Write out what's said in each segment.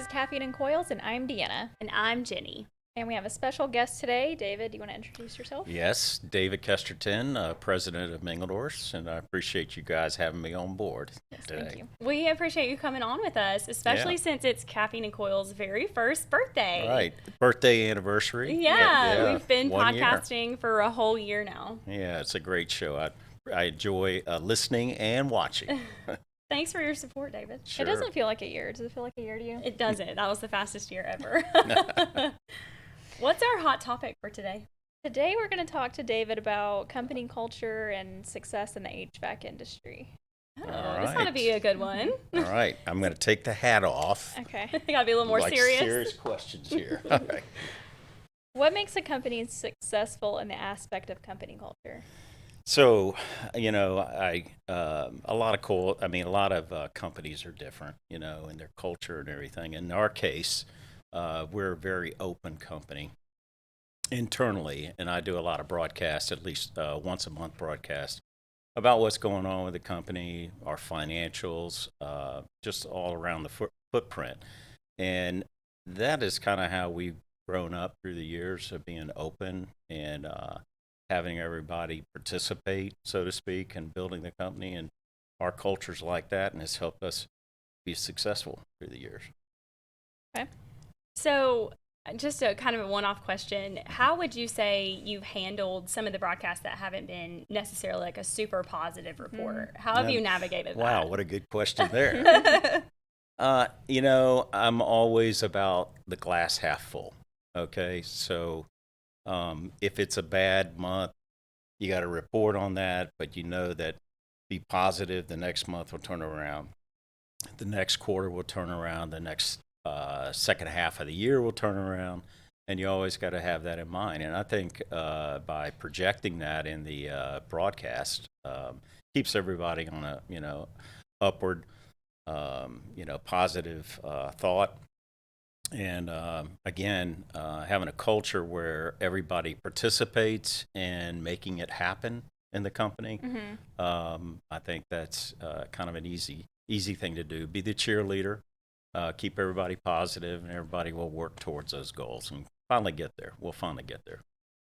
is Caffeine Coils, and I'm Deanna. And I'm Jenny. And we have a special guest today. David, do you want to introduce yourself? Yes, David Kesterton, president of Mingledorf's, and I appreciate you guys having me on board today. Thank you. We appreciate you coming on with us, especially Yeah. since it's Caffeine and Coil's very first birthday. Right, birthday anniversary. Yeah, we've been 1 year. podcasting for a whole year now. Yeah, it's a great show. I enjoy listening and watching. Thanks for your support, David. Sure. It doesn't feel like a year. Does it feel like a year to you? It doesn't. That was the fastest year ever. What's our hot topic for today? Today we're going to talk to David about company culture and success in the HVAC industry. Oh, All this ought to right. be a good one. All right, I'm going to take the hat off. Okay. You gotta be a little more Like serious. serious questions here. All right. What makes a company successful in the aspect of company culture? So, a lot of companies are different, in their culture and everything. In our case, we're a very open company internally, and I do a lot of broadcasts, at least once a month broadcast, about what's going on with the company, our financials, just all around the footprint. And that is kind of how we've grown up through the years of being open and having everybody participate, so to speak, in building the company. And our culture's like that, and it's helped us be successful through the years. Okay. So, just a kind of a one-off question. How would you say you've handled some of the broadcasts that haven't been necessarily like a super positive report? How have you navigated that? Wow, what a good question there. I'm always about the glass half full. Okay, so if it's a bad month, you got to report on that, but you know that be positive. The next month will turn around. The next quarter will turn around. The next second half of the year will turn around, and you always got to have that in mind. And I think by projecting that in the broadcast, keeps everybody on a upward, positive thought. And again, having a culture where everybody participates and making it happen in the company, I think that's kind of an easy thing to do. Be the cheerleader, keep everybody positive, and everybody will work towards those goals and finally get there. We'll finally get there.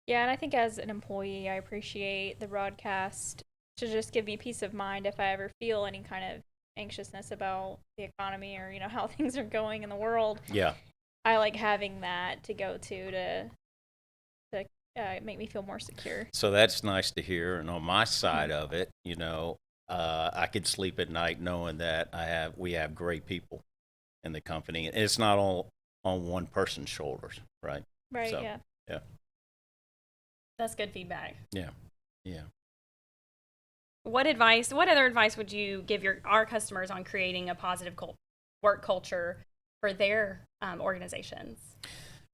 Yeah, and I think as an employee, I appreciate the broadcast to just give me peace of mind if I ever feel any kind of anxiousness about the economy or, how things are going in the world. Yeah. I like having that to go to make me feel more secure. So that's nice to hear. And on my side of it, I could sleep at night knowing that we have great people in the company. And it's not all on one person's shoulders, right? Right, So, yeah. Yeah. That's good feedback. Yeah. What other advice would you give our customers on creating a positive work culture for their organizations?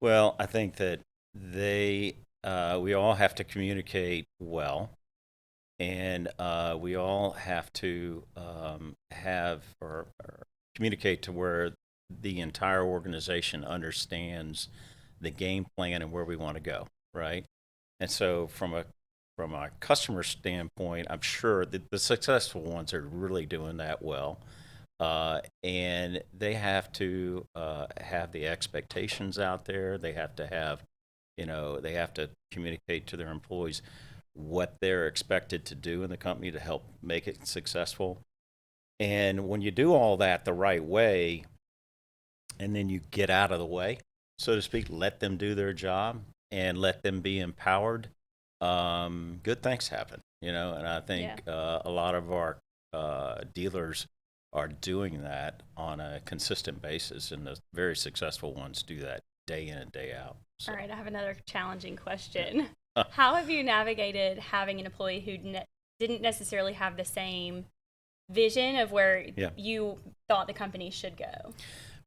Well, I think that we all have to communicate well, and we all have to or communicate to where the entire organization understands the game plan and where we want to go, right? And so from a customer standpoint, I'm sure that the successful ones are really doing that well. And they have to have the expectations out there. They have to have, they have to communicate to their employees what they're expected to do in the company to help make it successful. And when you do all that the right way, and then you get out of the way, so to speak, let them do their job and let them be empowered, good things happen, And I think a lot of our dealers are doing that on a consistent basis, and the very successful ones do that day in and day out. So. All right, I have another challenging question. How have you navigated having an employee who didn't necessarily have the same vision of where you thought the company should go?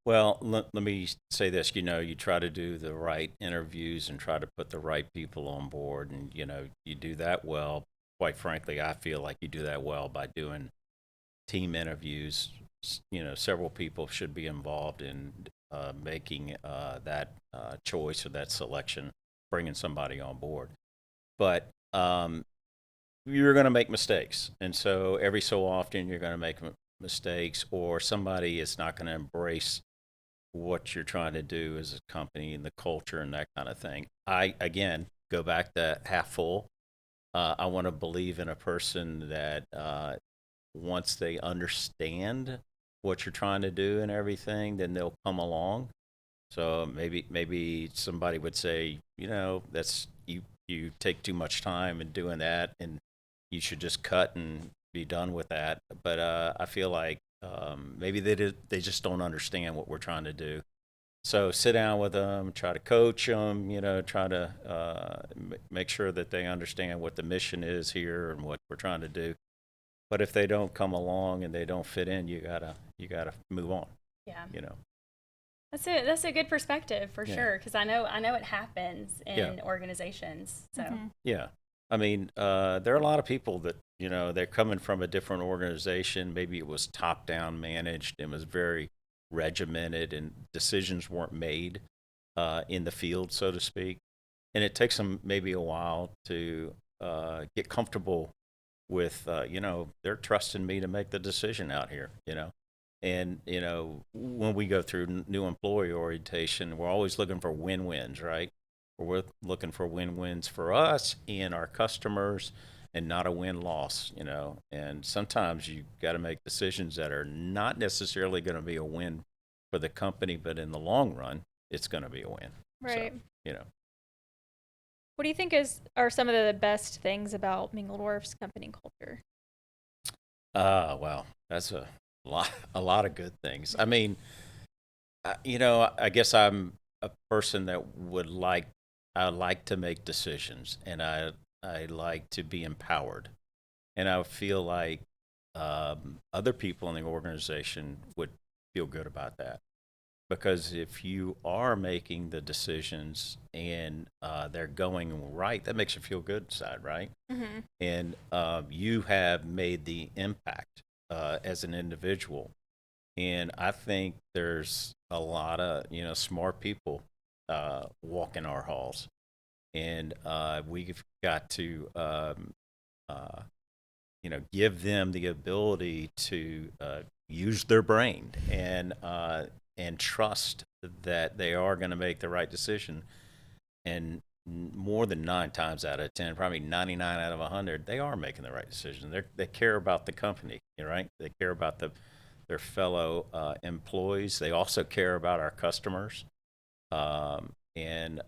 Well, let me say this. You try to do the right interviews and try to put the right people on board, and, you do that well. Quite frankly, I feel like you do that well by doing team interviews. Several people should be involved in making that choice or that selection, bringing somebody on board. But you're going to make mistakes, and so every so often you're going to make mistakes, or somebody is not going to embrace what you're trying to do as a company and the culture and that kind of thing. I, again, go back to half full. I want to believe in a person that once they understand what you're trying to do and everything, then they'll come along. So maybe somebody would say, that's you take too much time in doing that, and you should just cut and be done with that. But I feel like maybe they just don't understand what we're trying to do. So sit down with them, try to coach them, try to make sure that they understand what the mission is here and what we're trying to do. But if they don't come along and they don't fit in, you gotta move on. Yeah. That's a good perspective for sure, because I know it happens in organizations. So yeah, I mean, there are a lot of people that they're coming from a different organization. Maybe it was top down managed and was very regimented, and decisions weren't made in the field, so to speak. And it takes them maybe a while to get comfortable with they're trusting me to make the decision out here. And, when we go through new employee orientation, we're always looking for win-wins, right? We're looking for win-wins for us and our customers, and not a win-loss, And sometimes you got to make decisions that are not necessarily going to be a win for the company, but in the long run, it's going to be a win. Right. So, What do you think are some of the best things about Mingledorff's company culture? Well, that's a lot of good things. I mean, I guess I'm a person that I like to make decisions, and I like to be empowered, and I feel like other people in the organization would feel good about that, because if you are making the decisions and they're going right, that makes you feel good inside, right? Mm-hmm. And you have made the impact as an individual. And I think there's a lot of smart people walking our halls, and we've got to give them the ability to use their brain and trust that they are going to make the right decision. And more than 9 times out of 10, probably 99 out of 100, they are making the right decision. They care about the company, right? They care about their fellow employees. They also care about our customers, and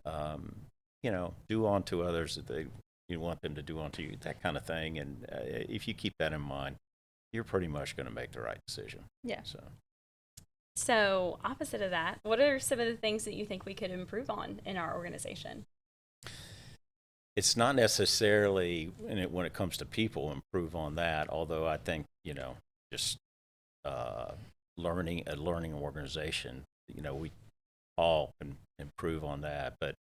do unto others that you want them to do unto you, that kind of thing. And if you keep that in mind, you're pretty much going to make the right decision. Yeah. So opposite of that, what are some of the things that you think we could improve on in our organization? It's not necessarily, when it comes to people, improve on that. Although I think just learning organization, we all can improve on that. But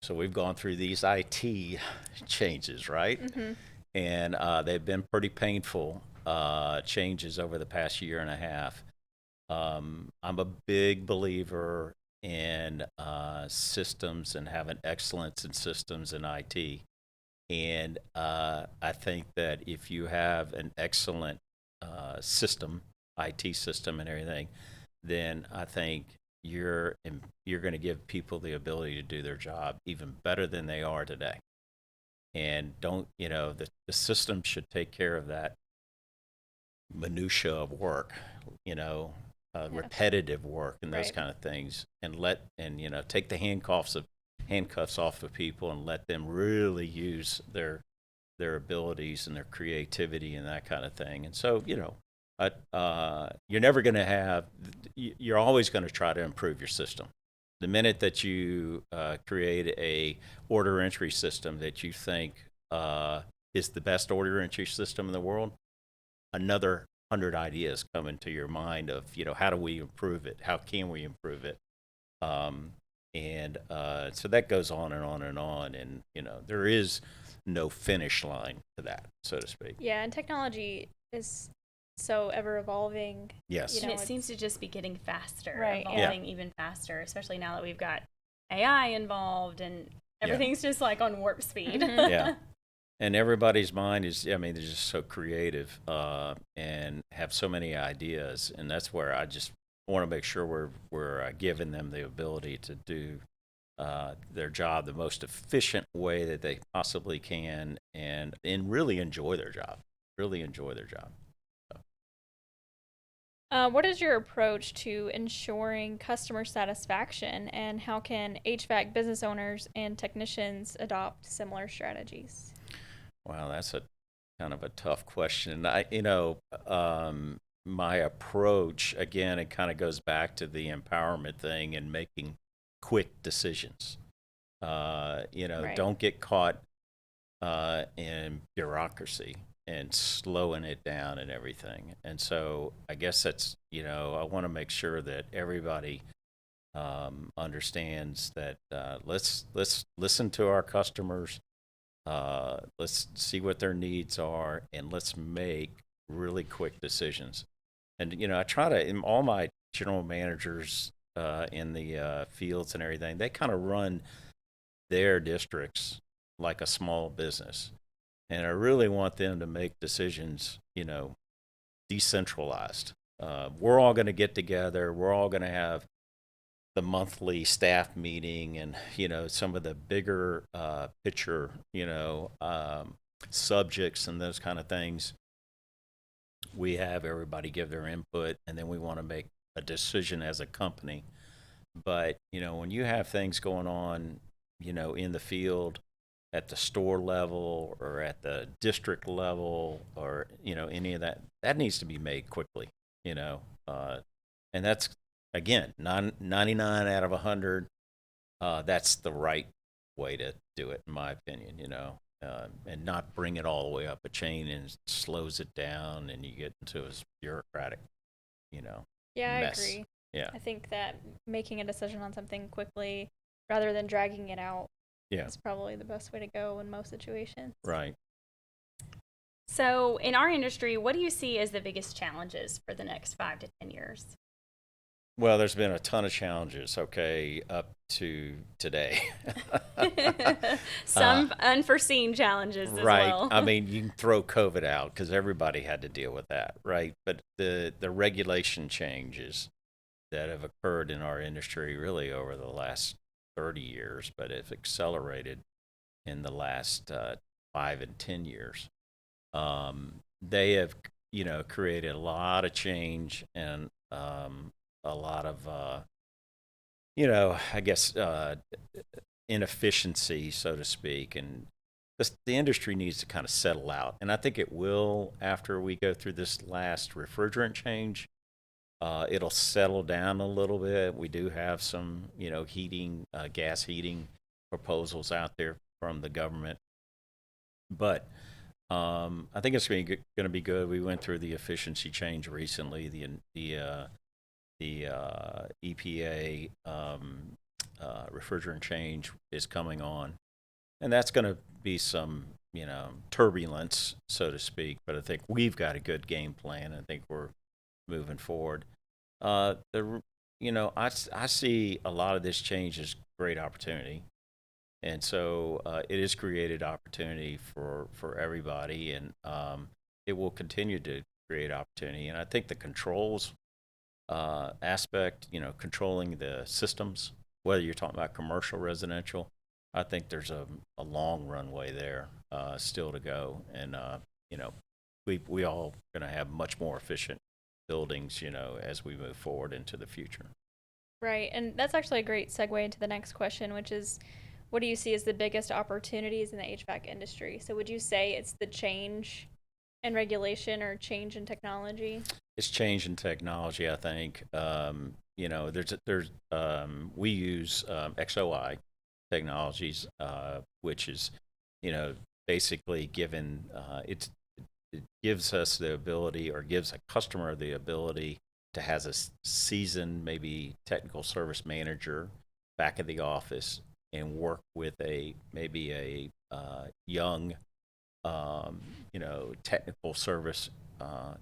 so we've gone through these IT changes, right? Mm-hmm. And they've been pretty painful changes over the past year and a half. I'm a big believer in systems and having excellence in systems in IT. And I think that if you have an excellent system, IT system and everything, then I think you're going to give people the ability to do their job even better than they are today. And the system should take care of that minutia of work, repetitive work and those kind of things, and take the handcuffs off of people and let them really use their abilities and their creativity and that kind of thing. And so you're always going to try to improve your system. The minute that you create a order entry system that you think is the best order entry system in the world, another 100 ideas come into your mind of, how do we improve it? How can we improve it? So that goes on and on and on. And, there is no finish line to that, so to speak. Yeah, and technology is so ever evolving. Yes. And it seems to just be getting faster, right, evolving even faster, especially now that we've got AI involved and everything's just like on warp speed. Mm-hmm. Yeah. And everybody's mind is, they're just so creative and have so many ideas. And that's where I just want to make sure we're giving them the ability to do their job the most efficient way that they possibly can, and really enjoy their job. Really enjoy their job. What is your approach to ensuring customer satisfaction, and how can HVAC business owners and technicians adopt similar strategies? Wow, that's a kind of a tough question. My approach, again, it kind of goes back to the empowerment thing and making quick decisions. Right. Don't get caught in bureaucracy and slowing it down and everything. And so I guess that's, I want to make sure that everybody understands that let's listen to our customers. Let's see what their needs are, and let's make really quick decisions. And I try to, in all my general managers in the fields and everything, they kind of run their districts like a small business. And I really want them to make decisions, decentralized. We're all going to get together. We're all going to have the monthly staff meeting, and some of the bigger picture, subjects and those kind of things. We have everybody give their input, and then we want to make a decision as a company. But when you have things going on, in the field, at the store level or at the district level, or any of that needs to be made quickly. And that's, again, 99 out of 100. That's the right way to do it, in my opinion. And not bring it all the way up a chain, and slows it down, and you get into a bureaucratic, Yeah, mess. I agree. Yeah. I think that making a decision on something quickly rather than dragging it out is probably the best way to go in most situations. Right. So, in our industry, what do you see as the biggest challenges for the next 5 to 10 years? Well, there's been a ton of challenges, up to today. Some unforeseen challenges as right. well. I mean, you can throw COVID out because everybody had to deal with that, right? But the regulation changes that have occurred in our industry really over the last 30 years, but have accelerated in the last 5 and 10 years. They have, created a lot of change, and a lot of, I guess, inefficiency, so to speak. And the industry needs to kind of settle out. And I think it will after we go through this last refrigerant change. It'll settle down a little bit. We do have some, heating, gas heating proposals out there from the government. But I think it's going to be good. We went through the efficiency change recently. The EPA refrigerant change is coming on, and that's going to be some turbulence, so to speak. But I think we've got a good game plan. I think we're moving forward. I see a lot of this change as great opportunity, and so it has created opportunity for everybody, and it will continue to create opportunity. And I think the controls aspect, controlling the systems, whether you're talking about commercial, residential, I think there's a long runway there still to go. And, we all going to have much more efficient buildings, as we move forward into the future. Right. And that's actually a great segue into the next question, which is, what do you see as the biggest opportunities in the HVAC industry? So would you say it's the change in regulation or change in technology? It's change in technology, I think. We use XOI technologies, which is, basically given it gives us the ability, or gives a customer the ability to have a seasoned, maybe technical service manager back at the office and work with maybe a young, technical service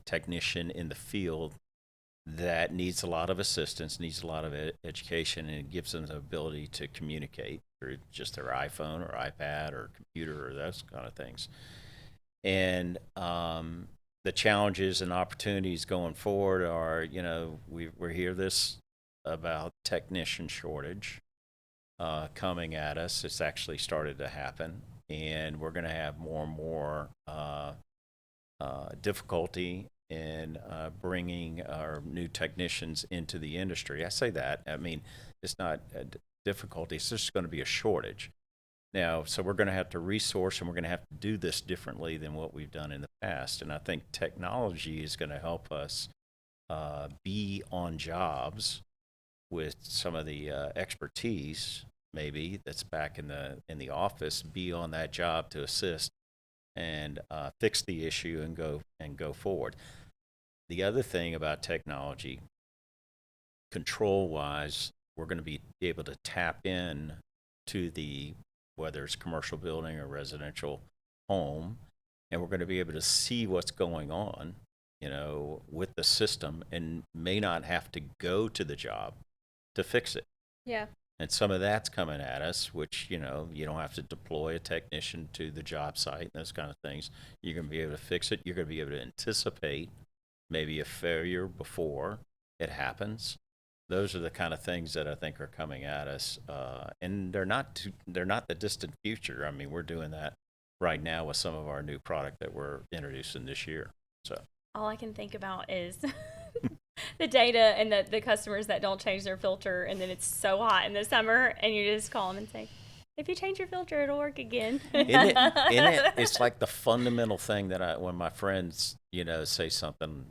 technician in the field that needs a lot of assistance, needs a lot of education, and it gives them the ability to communicate through just their iPhone or iPad or computer or those kind of things. And the challenges and opportunities going forward are, we're hear this about technician shortage coming at us. It's actually started to happen, and we're going to have more and more difficulty in bringing our new technicians into the industry. I say that. I mean, it's not a difficulty. It's just going to be a shortage. Now, so we're going to have to resource, and we're going to have to do this differently than what we've done in the past. And I think technology is going to help us be on jobs with some of the expertise, maybe that's back in the office, be on that job to assist and fix the issue and go forward. The other thing about technology, control-wise, we're going to be able to tap in to whether it's commercial building or residential home, and we're going to be able to see what's going on, with the system, and may not have to go to the job to fix it. Yeah. And some of that's coming at us, which, you don't have to deploy a technician to the job site and those kind of things. You're going to be able to fix it. You're going to be able to anticipate maybe a failure before it happens. Those are the kind of things that I think are coming at us, and they're not the distant future. I mean, we're doing that right now with some of our new product that we're introducing this year. So all I can think about is the data and the customers that don't change their filter, and then it's so hot in the summer, and you just call them and say, if you change your filter, it'll work again. It's like the fundamental thing that when my friends, say something,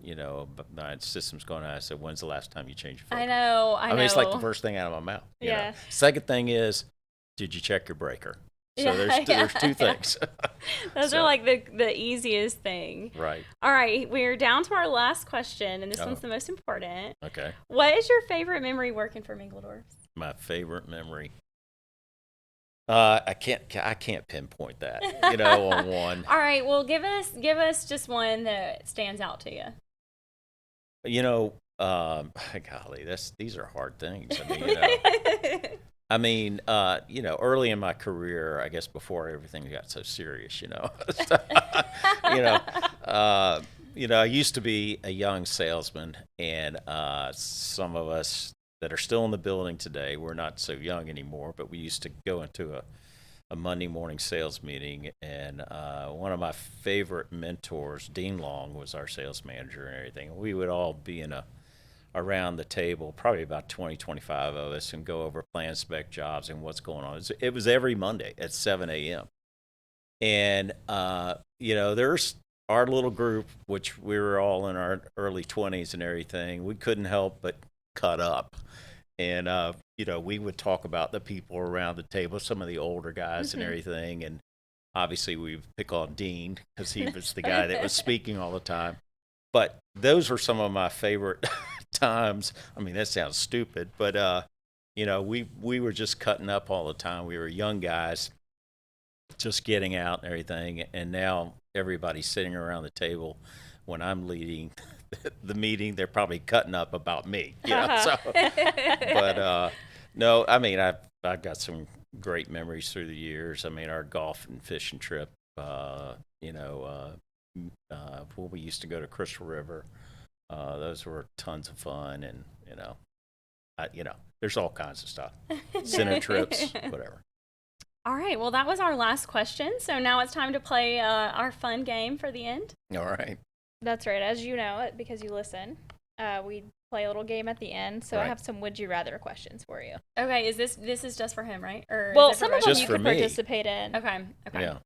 my system's going on, I said, when's the last time you changed your filter? I know. I mean, it's like the first thing out of my mouth. Yeah. Second thing is, did you check your breaker? So there's two things. Those are like the easiest thing. Right. All right, we're down to our last question, and this one's the most important. Okay. What is your favorite memory working for Mingledorff's? My favorite memory. I can't pinpoint that, on one. All right, well, give us just one that stands out to you. Golly, these are hard things. I mean, early in my career, I guess before everything got so serious, I used to be a young salesman, and some of us that are still in the building today, we're not so young anymore, but we used to go into a Monday morning sales meeting, and one of my favorite mentors, Dean Long, was our sales manager and everything. We would all be around the table, probably about 20, 25 of us, and go over plan spec jobs and what's going on. It was every Monday at 7 a.m. And, there's our little group, which we were all in our early 20s and everything. We couldn't help but cut up. And, we would talk about the people around the table, some of the older guys and everything. And obviously we would pick on Dean because he was the guy that was speaking all the time. But those were some of my favorite times. I mean, that sounds stupid, but we were just cutting up all the time. We were young guys just getting out and everything, and now everybody's sitting around the table. When I'm leading the meeting, they're probably cutting up about me. But no, I mean, I've got some great memories through the years. I mean, our golf and fishing trip, when we used to go to Crystal River, those were tons of fun, and there's all kinds of stuff, center trips, whatever. All right, well, that was our last question, so now it's time to play our fun game for the end. All right. That's right. As you know, because you listen, we play a little game at the end. So Right. I have some would you rather questions for you. Okay, this is just for him, right? Or Well, is it for some of both? them Just you for can me. participate in. Okay. Yeah.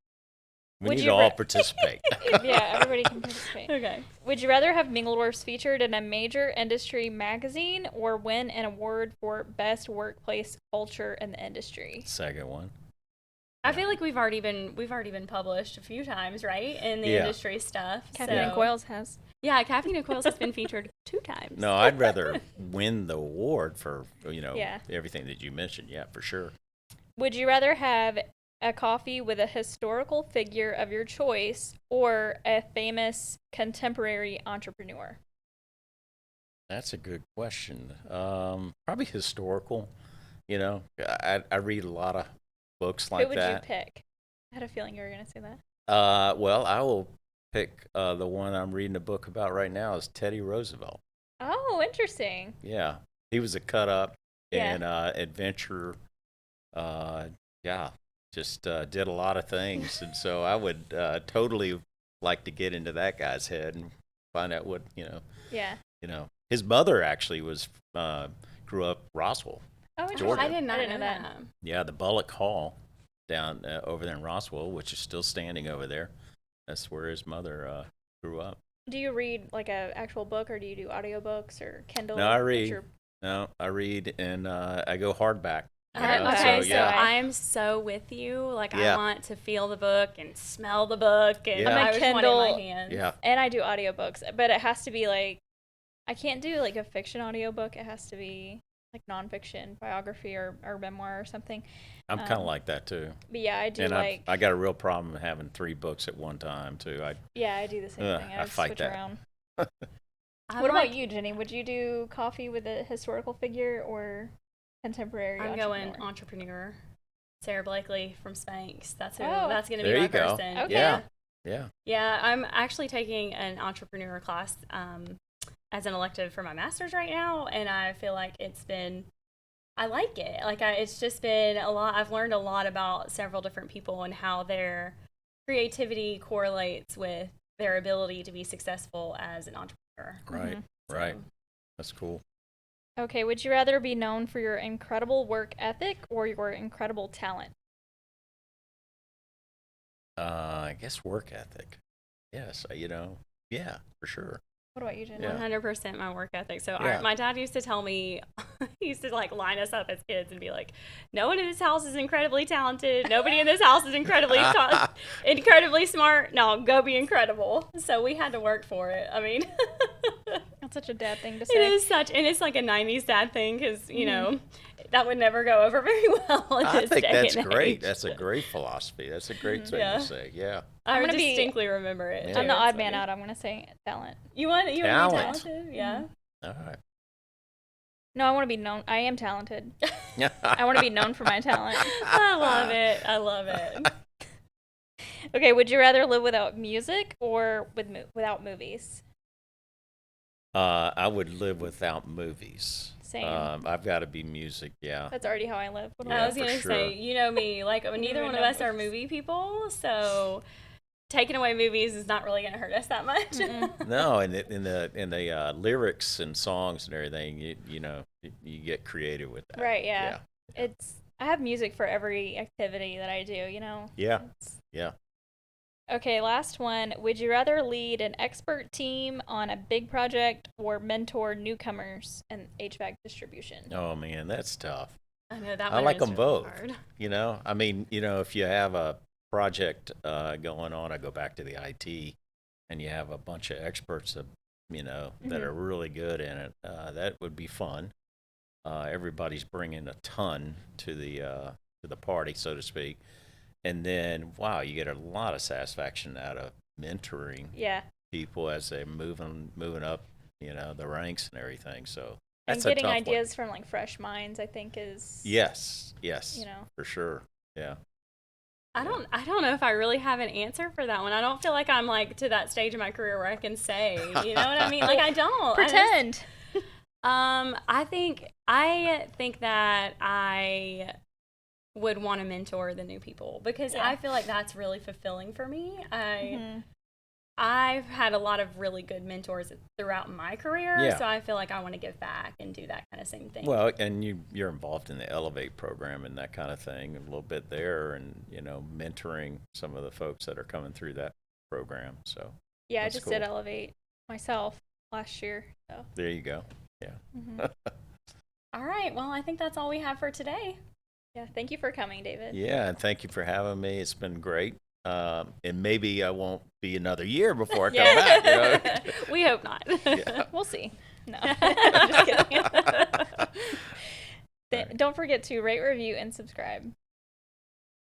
We Would need you to all ra- participate. Yeah, everybody can participate. Okay. Would you rather have Mingledorff's featured in a major industry magazine or win an award for best workplace culture in the industry? Second one. I feel like we've already been published a few times, right? In the Yeah. industry stuff. Caffeine Coils has. Yeah, Caffeine Coils has been featured 2 times. No, I'd rather win the award for, Yeah. everything that you mentioned. Yeah, for sure. Would you rather have a coffee with a historical figure of your choice or a famous contemporary entrepreneur? That's a good question. Probably historical. I read a lot of books like Who would that. you pick? I had a feeling you were going to say that. Well, I will pick the one I'm reading a book about right now is Teddy Roosevelt. Oh, interesting. Yeah, he was a cut up Yeah. and adventure. Yeah, just did a lot of things, and so I would totally like to get into that guy's head and find out what Yeah. His mother actually was grew up Roswell. Oh, interesting. Georgia. I did not didn't know know that. that. Yeah, the Bullock Hall down over there in Roswell, which is still standing over there. That's where his mother grew up. Do you read like a actual book, or do you do audiobooks or Kindle? No, I What's read. your- No, I read, and I go hardback. Okay, so yeah. I'm so with you. Like, Yeah. I want to feel the book and smell the book, and Yeah. I I'm a just want it in Kindle- my hands. Yeah. And I do audiobooks, but it has to be like, I can't do like a fiction audiobook. It has to be like nonfiction, biography or memoir or something. I'm kind of like that too. But yeah, I do And like. I got a real problem having 3 books at one time too. Yeah, I do the same thing. I fight switch that. around. I'm What like, about you, Jenny? Would you do coffee with a historical figure or contemporary? I'm going entrepreneur? entrepreneur. Sarah Blakely from Spanx. That's who. Oh. That's going to There be my you go. person. Okay. Yeah. Yeah. Yeah, I'm actually taking an entrepreneur class as an elective for my master's right now, and I feel like I like it. Like, it's just been a lot. I've learned a lot about several different people and how their creativity correlates with their ability to be successful as an entrepreneur. Right. Right. That's cool. Okay, would you rather be known for your incredible work ethic or your incredible talent? I guess work ethic. Yes. Yeah, for sure. What about you, Jenny? Yeah. 100% my work ethic. So Yeah. my dad used to tell me, he used to like line us up as kids and be like, no one in this house is incredibly talented. Nobody in this house is incredibly smart. No, go be incredible. So we had to work for it. I mean, That's such a dad thing to it say. is and it's like a 90s dad thing because, that would never go over very well in I this think day that's and great. age. That's a great philosophy. That's a great thing Yeah. to say. Yeah. I gonna be- distinctly remember it. Yeah. too. I'm the It's odd man funny. out. I'm going to say talent. You want to be Talent. talented? Yeah. All right. No, I want to be known. I am talented. I want to be known for my talent. I love it. I love it. Okay, would you rather live without music or without movies? I would live without movies. Same. I've got to be music. Yeah. That's already how I live. What Yeah, I about was for going to sure. say, you know me, like neither one of us are movie people, so taking away movies is not really going to hurt us that much. Mm-mm. No, in the lyrics and songs and everything, you get creative with that. Right, yeah. I have music for every activity that I do, Yeah. It's- Yeah. Okay, last one. Would you rather lead an expert team on a big project or mentor newcomers in HVAC distribution? Oh man, that's tough. I know that I one like is them really both. hard. I mean, if you have a project going on, I go back to the IT, and you have a bunch of experts that that are really good in it. That would be fun. Everybody's bringing a ton to the party, so to speak. And then, wow, you get a lot of satisfaction out of mentoring Yeah. people as they're moving up, the ranks and everything. So And that's a getting tough ideas from like fresh minds, I think is one. Yes, for sure. Yeah. I don't know if I really have an answer for that one. I don't feel like I'm like to that stage of my career where I can say, you know what I mean? Like I don't. pretend. I think that I would want to mentor the new people because Yeah. I feel like that's really fulfilling for me. Mhm. I've had a lot of really good mentors throughout my career, Yeah. so I feel like I want to give back and do that kind of same thing. Well, and you're involved in the Elevate program and that kind of thing a little bit there, and mentoring some of the folks that are coming through that program. So Yeah, I That's just did cool. Elevate myself last year. So. there you go. Yeah. Mhm. All right, well, I think that's all we have for today. Yeah, thank you for coming, David. Yeah, and thank you for having me. It's been great. And maybe I won't be another year before I come back. We hope not. Yeah. We'll see. No, I'm just kidding. Right. Don't forget to rate, review, and subscribe.